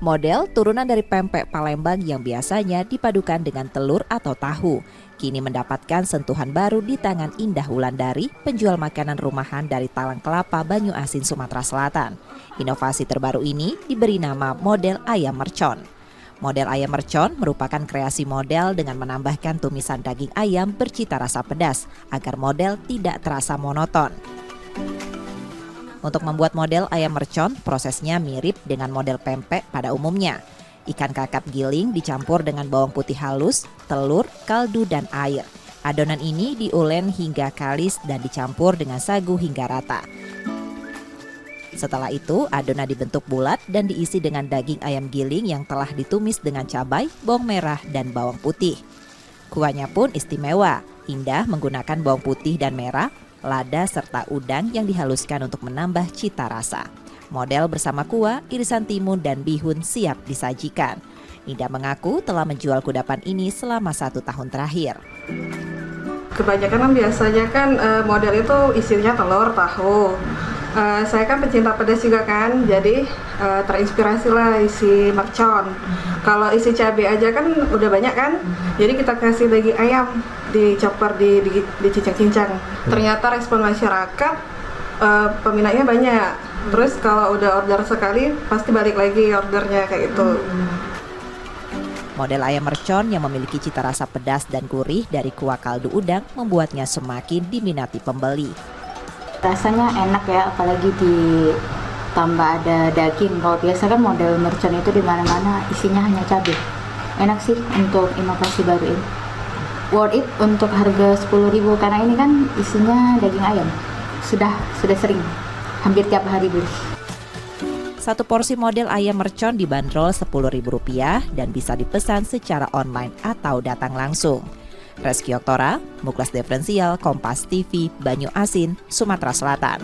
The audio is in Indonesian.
Model turunan dari pempek Palembang yang biasanya dipadukan dengan telur atau tahu, kini mendapatkan sentuhan baru di tangan Indah Wulandari, penjual makanan rumahan dari Talang Kelapa, Banyuasin, Sumatera Selatan. Inovasi terbaru ini diberi nama model ayam mercon. Model ayam mercon merupakan kreasi model dengan menambahkan tumisan daging ayam bercita rasa pedas agar model tidak terasa monoton. Untuk membuat model ayam mercon, prosesnya mirip dengan model pempek pada umumnya. Ikan kakap giling dicampur dengan bawang putih halus, telur, kaldu, dan air. Adonan ini diulen hingga kalis dan dicampur dengan sagu hingga rata. Setelah itu, adonan dibentuk bulat dan diisi dengan daging ayam giling yang telah ditumis dengan cabai, bawang merah, dan bawang putih. Kuahnya pun istimewa. Indah menggunakan bawang putih dan merah, lada, serta udang yang dihaluskan untuk menambah cita rasa. Model bersama kuah, irisan timun, dan bihun siap disajikan. Indah mengaku telah menjual kudapan ini selama 1 tahun terakhir. Kebanyakan kan biasanya kan model itu isinya telur, tahu. Saya kan pecinta pedas juga kan, jadi terinspirasi lah isi mercon. Kalau isi cabai aja kan udah banyak kan, jadi kita kasih daging ayam dicopper, dicincang-cincang. Ternyata respon masyarakat peminatnya banyak. Terus kalau udah order sekali pasti balik lagi ordernya kayak gitu. Model ayam mercon yang memiliki cita rasa pedas dan gurih dari kuah kaldu udang membuatnya semakin diminati pembeli. Rasanya enak ya, apalagi ditambah ada daging. Kalau biasa kan model mercon itu di mana-mana isinya hanya cabai. Enak sih untuk inovasi baru ini. Worth it untuk harga 10.000 karena ini kan isinya daging ayam. Sudah sering, hampir tiap hari beli. Satu porsi model ayam mercon dibanderol Rp10.000 dan bisa dipesan secara online atau datang langsung. Reski Oktora, Muklas Diferensial, Kompas TV, Banyuasin, Sumatera Selatan.